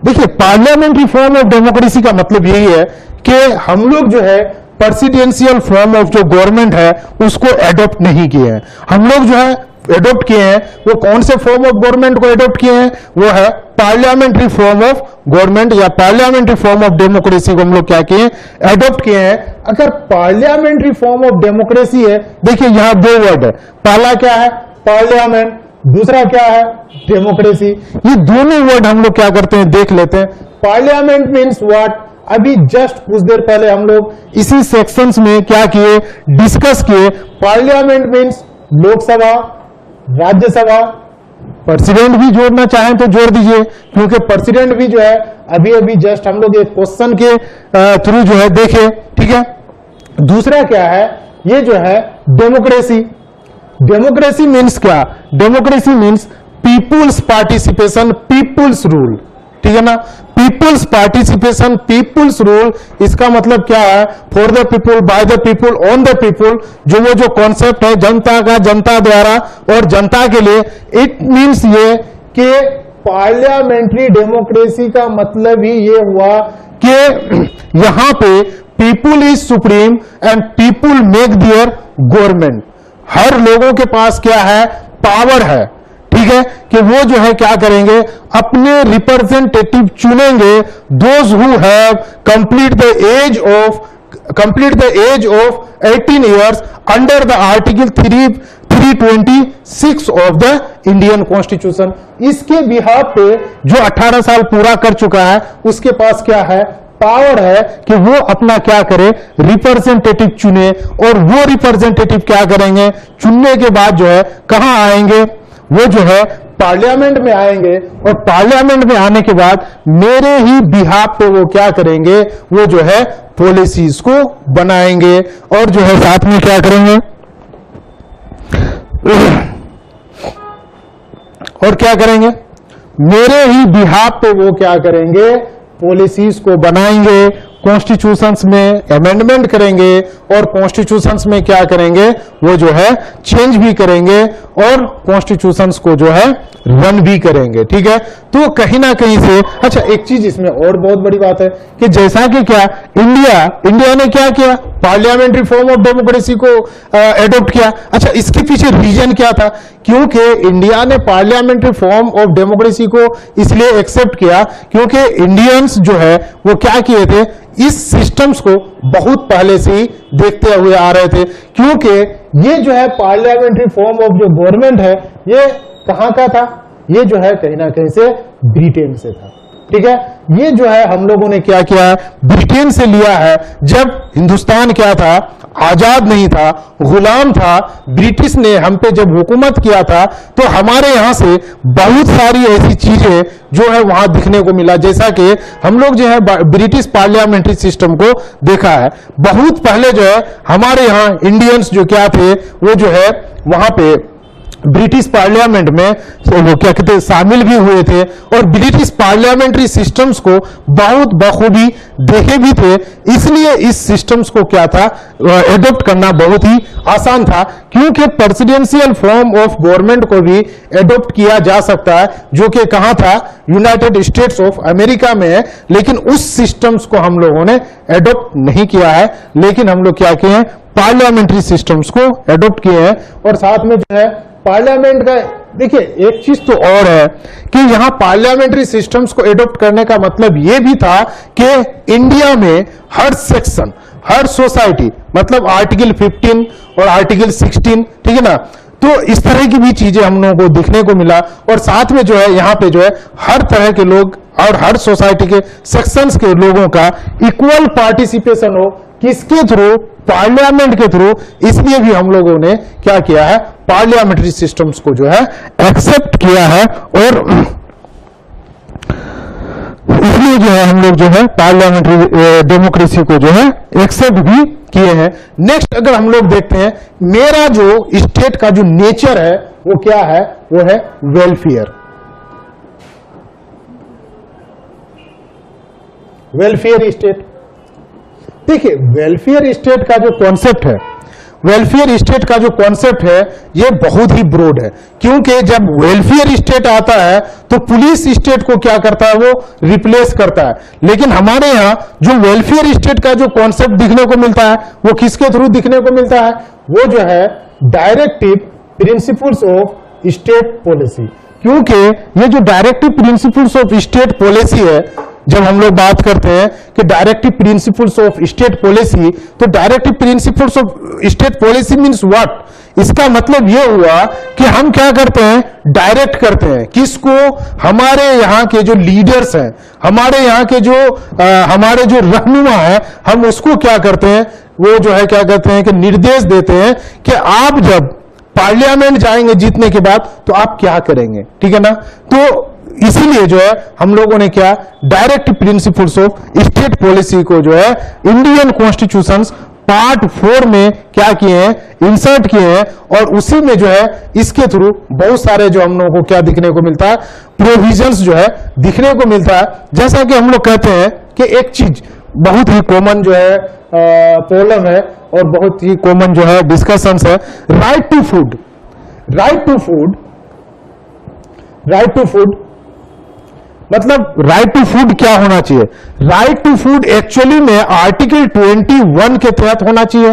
देखिए पार्लियामेंट्री फॉर्म ऑफ डेमोक्रेसी का मतलब यही है कि हम लोग जो है प्रेसिडेंशियल फॉर्म ऑफ जो गवर्नमेंट है उसको एडॉप्ट नहीं किए हैं। हम लोग जो है एडॉप्ट किए हैं, वो कौन से फॉर्म ऑफ गवर्नमेंट को एडॉप्ट किए हैं, वो है पार्लियामेंट्री फॉर्म ऑफ गवर्नमेंट या पार्लियामेंट्री फॉर्म ऑफ डेमोक्रेसी को हम लोग क्या किए, एडॉप्ट किए हैं। अगर पार्लियामेंट्री फॉर्म ऑफ डेमोक्रेसी है, देखिए यहां दो वर्ड है, पहला क्या है पार्लियामेंट, दूसरा क्या है डेमोक्रेसी। ये दोनों वर्ड हम लोग क्या करते हैं देख लेते हैं। पार्लियामेंट मीन्स व्हाट, अभी जस्ट कुछ देर पहले हम लोग इसी सेक्शंस में क्या किए, डिस्कस किए। Parliament means Lok Sabha, Rajya Sabha, president भी जोड़ना चाहें तो जोड़ दीजिए, क्योंकि प्रेसिडेंट भी जो है अभी अभी जस्ट हम लोग एक क्वेश्चन के थ्रू जो है देखे, ठीक है। दूसरा क्या है, ये जो है डेमोक्रेसी। डेमोक्रेसी मीन्स क्या, democracy means people's participation, people's rule, ठीक है ना। पीपुल्स पार्टिसिपेशन, पीपुल्स रूल, इसका मतलब क्या है, for the people, by the people, on the people, जो कॉन्सेप्ट है जनता का, जनता द्वारा और जनता के लिए। इट मीन्स ये कि पार्लियामेंट्री डेमोक्रेसी का मतलब ही ये हुआ कि यहां पे people is supreme and people make their government. हर लोगों के पास क्या है, पावर है, ठीक है, कि वो जो है क्या करेंगे, अपने रिप्रेजेंटेटिव चुनेंगे, those who have complete the age of 18 years under the article 326 of the Indian constitution. इसके बिहाफ पे जो 18 साल पूरा कर चुका है उसके पास क्या है, पावर है कि वो अपना क्या करे, रिप्रेजेंटेटिव चुने। और वो रिप्रेजेंटेटिव क्या करेंगे, चुनने के बाद जो है कहां आएंगे, वो जो है पार्लियामेंट में आएंगे। और पार्लियामेंट में आने के बाद मेरे ही बिहाफ पे वो क्या करेंगे, वो जो है पॉलिसीज को बनाएंगे और जो है साथ में क्या करेंगे और क्या करेंगे, मेरे ही बिहाफ पे वो क्या करेंगे, पॉलिसीज को बनाएंगे, कॉन्स्टिट्यूशंस में अमेंडमेंट करेंगे और कॉन्स्टिट्यूशंस में क्या करेंगे, वो जो है चेंज भी करेंगे और कॉन्स्टिट्यूशंस को जो है रन भी करेंगे, ठीक है। तो कहीं ना कहीं से अच्छा एक चीज इसमें और बहुत बड़ी बात है कि जैसा कि क्या इंडिया ने क्या किया, पार्लियामेंट्री फॉर्म ऑफ डेमोक्रेसी को एडॉप्ट किया। अच्छा इसके पीछे रीजन क्या था, क्योंकि इंडिया ने पार्लियामेंट्री फॉर्म ऑफ डेमोक्रेसी को इसलिए एक्सेप्ट किया क्योंकि इंडियंस जो है वो क्या किए थे, इस सिस्टम्स को बहुत पहले से ही देखते हुए आ रहे थे। क्योंकि ये जो है पार्लियामेंट्री फॉर्म ऑफ जो गवर्नमेंट है ये कहां का था, ये जो है कहीं ना कहीं से ब्रिटेन से था, ठीक है। ये जो है हम लोगों ने क्या किया, ब्रिटेन से लिया है। जब हिंदुस्तान क्या था, आजाद नहीं था, गुलाम था, ब्रिटिश ने हम पे जब हुकूमत किया था तो हमारे यहां से बहुत सारी ऐसी चीजें जो है वहां दिखने को मिला। जैसा कि हम लोग जो है ब्रिटिश पार्लियामेंट्री सिस्टम को देखा है, बहुत पहले जो है हमारे यहां इंडियंस जो क्या थे वो जो है वहां पे ब्रिटिश पार्लियामेंट में वो क्या कहते हैं शामिल भी हुए थे और ब्रिटिश पार्लियामेंट्री सिस्टम्स को बहुत बखूबी देखे भी थे। इसलिए इस सिस्टम्स को क्या था, एडॉप्ट करना बहुत ही आसान था, क्योंकि प्रेसिडेंशियल फॉर्म ऑफ गवर्नमेंट को भी एडॉप्ट किया जा सकता है, जो कि कहां था, यूनाइटेड स्टेट्स ऑफ अमेरिका में है। लेकिन उस सिस्टम्स को हम लोगों ने एडॉप्ट नहीं किया है, लेकिन हम लोग क्या किए हैं, पार्लियामेंट्री सिस्टम्स को एडॉप्ट किए हैं। और साथ में जो है पार्लियामेंट का देखिए एक चीज तो और है कि यहां पार्लियामेंट्री सिस्टम्स को एडॉप्ट करने का मतलब यह भी था कि इंडिया में हर सेक्शन, हर सोसाइटी, मतलब आर्टिकल 15 और आर्टिकल 16, ठीक है ना, तो इस तरह की भी चीजें हम लोगों को देखने को मिला। और साथ में जो है यहाँ पे जो है हर तरह के लोग और हर सोसाइटी के सेक्शंस के लोगों का इक्वल पार्टिसिपेशन हो, किसके थ्रू, पार्लियामेंट के थ्रू। इसलिए भी हम लोगों ने क्या किया है, पार्लियामेंट्री सिस्टम्स को जो है एक्सेप्ट किया है और इसलिए जो है हम लोग जो है पार्लियामेंट्री डेमोक्रेसी को जो है एक्सेप्ट भी किए हैं। नेक्स्ट अगर हम लोग देखते हैं, मेरा जो स्टेट का जो नेचर है वो क्या है, वो है वेलफेयर। वेलफेयर स्टेट, देखिए वेलफेयर स्टेट का जो कॉन्सेप्ट है, वेलफेयर स्टेट का जो कॉन्सेप्ट है ये बहुत ही ब्रॉड है, क्योंकि जब वेलफेयर स्टेट आता है तो पुलिस स्टेट को क्या करता है, वो रिप्लेस करता है। लेकिन हमारे यहां जो वेलफेयर स्टेट का जो कॉन्सेप्ट दिखने को मिलता है वो किसके थ्रू दिखने को मिलता है, वो जो है directive principles of state policy. क्योंकि ये जो directive principles of state policy है, जब हम लोग बात करते हैं कि directive principles of state policy, तो directive principles of state policy means what? इसका मतलब यह हुआ कि हम क्या करते हैं, डायरेक्ट करते हैं किसको? हमारे यहाँ के जो लीडर्स हैं, हमारे यहाँ के जो हमारे जो रहनुमा है, हम उसको क्या करते हैं, वो जो है क्या कहते हैं कि निर्देश देते हैं कि आप जब पार्लियामेंट जाएंगे जीतने के बाद तो आप क्या करेंगे, ठीक है ना। तो इसीलिए जो है हम लोगों ने क्या, direct principles of state policy को जो है इंडियन कॉन्स्टिट्यूशन पार्ट 4 में क्या किए हैं, इंसर्ट किए हैं, और उसी में जो है इसके थ्रू बहुत सारे जो हम लोगों को क्या दिखने को मिलता है, प्रोविजंस जो है दिखने को मिलता है। जैसा कि हम लोग कहते हैं कि एक चीज बहुत ही कॉमन जो है प्रॉब्लम है और बहुत ही कॉमन जो है डिस्कशंस है, right to food. Right to food, right to food मतलब राइट टू फूड क्या होना चाहिए? राइट टू फूड एक्चुअली में आर्टिकल 21 के तहत होना चाहिए,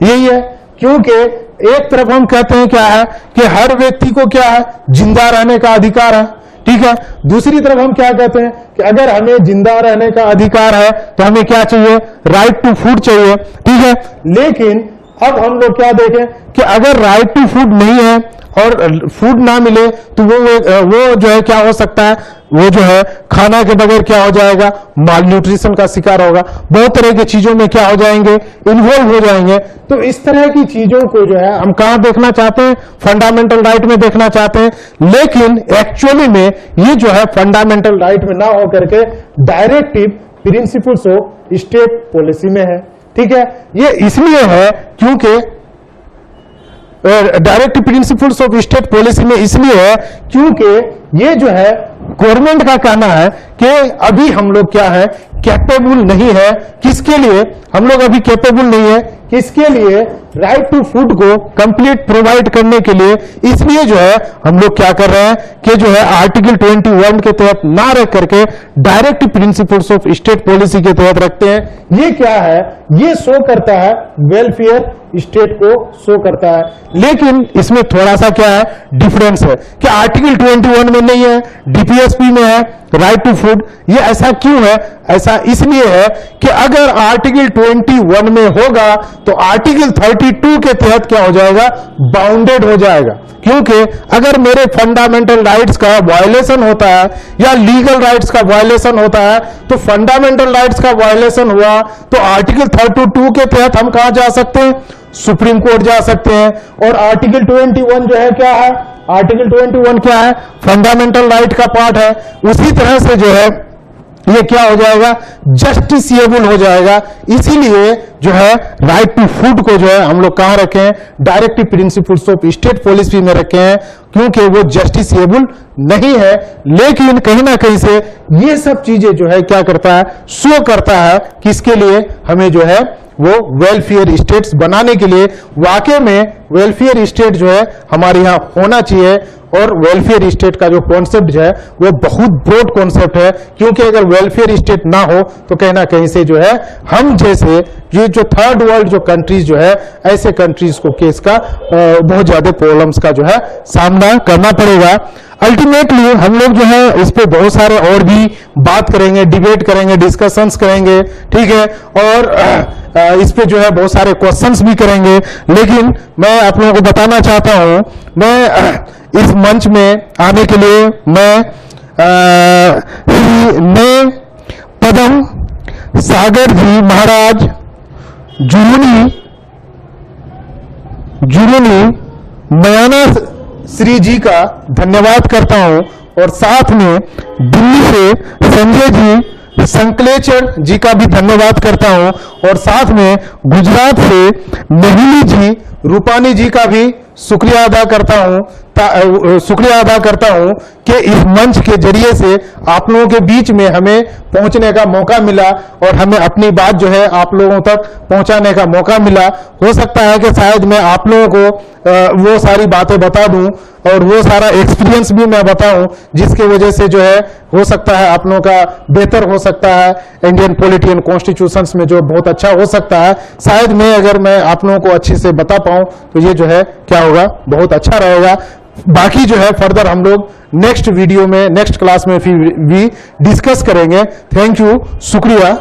यही है। क्योंकि एक तरफ हम कहते हैं क्या है कि हर व्यक्ति को क्या है, जिंदा रहने का अधिकार है, ठीक है। दूसरी तरफ हम क्या कहते हैं कि अगर हमें जिंदा रहने का अधिकार है तो हमें क्या चाहिए, राइट टू फूड चाहिए, ठीक है। लेकिन अब हम लोग क्या देखें कि अगर राइट टू फूड नहीं है और फूड ना मिले तो वो जो है क्या हो सकता है, वो जो है खाना के बगैर क्या हो जाएगा, माल न्यूट्रिशन का शिकार होगा, बहुत तरह की चीजों में क्या हो जाएंगे, इन्वॉल्व हो जाएंगे। तो इस तरह की चीजों को जो है हम कहां देखना चाहते हैं, फंडामेंटल राइट में देखना चाहते हैं। लेकिन एक्चुअली में ये जो है फंडामेंटल राइट में ना होकर के directive principles of state policy में है, ठीक है। ये इसलिए है क्योंकि direct principles of state policy में इसलिए है क्योंकि ये जो है गवर्नमेंट का कहना है कि अभी हम लोग क्या है, कैपेबल नहीं है। किसके लिए हम लोग अभी कैपेबल नहीं है, किसके लिए, राइट टू फूड को कंप्लीट प्रोवाइड करने के लिए। इसलिए जो है हम लोग क्या कर रहे हैं कि जो है आर्टिकल 21 के तहत ना रख करके direct principles of state policy के तहत रखते हैं। ये क्या है, ये शो करता है वेलफेयर स्टेट को शो करता है। लेकिन इसमें थोड़ा सा क्या है, डिफरेंस है कि आर्टिकल 21 में नहीं है, डीपीएसपी में है राइट टू फूड। ये ऐसा क्यों है? ऐसा इसलिए है कि अगर आर्टिकल 21 में होगा तो आर्टिकल 32 के तहत क्या हो जाएगा, बाउंडेड हो जाएगा। क्योंकि अगर मेरे फंडामेंटल राइट्स का वायलेशन होता है या लीगल राइट्स का वायलेशन होता है, तो फंडामेंटल राइट्स का वायलेशन हुआ तो आर्टिकल 32 के तहत हम कहां जा सकते हैं, सुप्रीम कोर्ट जा सकते हैं। और आर्टिकल 21 जो है क्या है, आर्टिकल 21 क्या है, फंडामेंटल राइट का पार्ट है। उसी तरह से जो है ये क्या हो जाएगा, जस्टिसिएबल हो जाएगा। इसीलिए जो है राइट टू फूड को जो है हम लोग कहां रखे हैं, directive principles of state policy में रखे हैं, क्योंकि वो जस्टिसिएबल नहीं है। लेकिन कहीं ना कहीं से ये सब चीजें जो है क्या करता है, शो करता है किसके लिए, हमें जो है वो वेलफेयर स्टेट्स बनाने के लिए। वाकई में वेलफेयर स्टेट जो है हमारे यहाँ होना चाहिए। और वेलफेयर स्टेट का जो कॉन्सेप्ट जो है वो बहुत ब्रॉड कॉन्सेप्ट है, क्योंकि अगर वेलफेयर स्टेट ना हो तो कहीं ना कहीं से जो है हम जैसे ये जो थर्ड वर्ल्ड जो कंट्रीज जो है, ऐसे कंट्रीज को केस का बहुत ज्यादा प्रॉब्लम्स का जो है सामना करना पड़ेगा। अल्टीमेटली हम लोग जो है इस पे बहुत सारे और भी बात करेंगे, डिबेट करेंगे, डिस्कशंस करेंगे, ठीक है। और इस पे जो है बहुत सारे क्वेश्चंस भी करेंगे। लेकिन मैं आप लोगों को बताना चाहता हूं, मैं इस मंच में आने के लिए मैं पदम सागर जी महाराज जुलूनी मयाना श्री जी का धन्यवाद करता हूं। और साथ में दिल्ली से संजय जी संकलेचर जी का भी धन्यवाद करता हूं। और साथ में गुजरात से मेहुली जी रूपानी जी का भी शुक्रिया अदा करता हूं कि इस मंच के जरिए से आप लोगों के बीच में हमें पहुंचने का मौका मिला और हमें अपनी बात जो है आप लोगों तक पहुंचाने का मौका मिला। हो सकता है कि शायद मैं आप लोगों को वो सारी बातें बता दूं और वो सारा एक्सपीरियंस भी मैं बताऊं, जिसकी वजह से जो है हो सकता है आप लोगों का बेहतर हो सकता है, इंडियन पॉलिटी एंड कॉन्स्टिट्यूशंस में जो बहुत अच्छा हो सकता है। शायद अगर मैं आप लोगों को अच्छे से बता पाऊं तो ये जो है क्या होगा, बहुत अच्छा रहेगा। बाकी जो है फर्दर हम लोग नेक्स्ट वीडियो में, नेक्स्ट क्लास में फिर भी डिस्कस करेंगे। थैंक यू, शुक्रिया।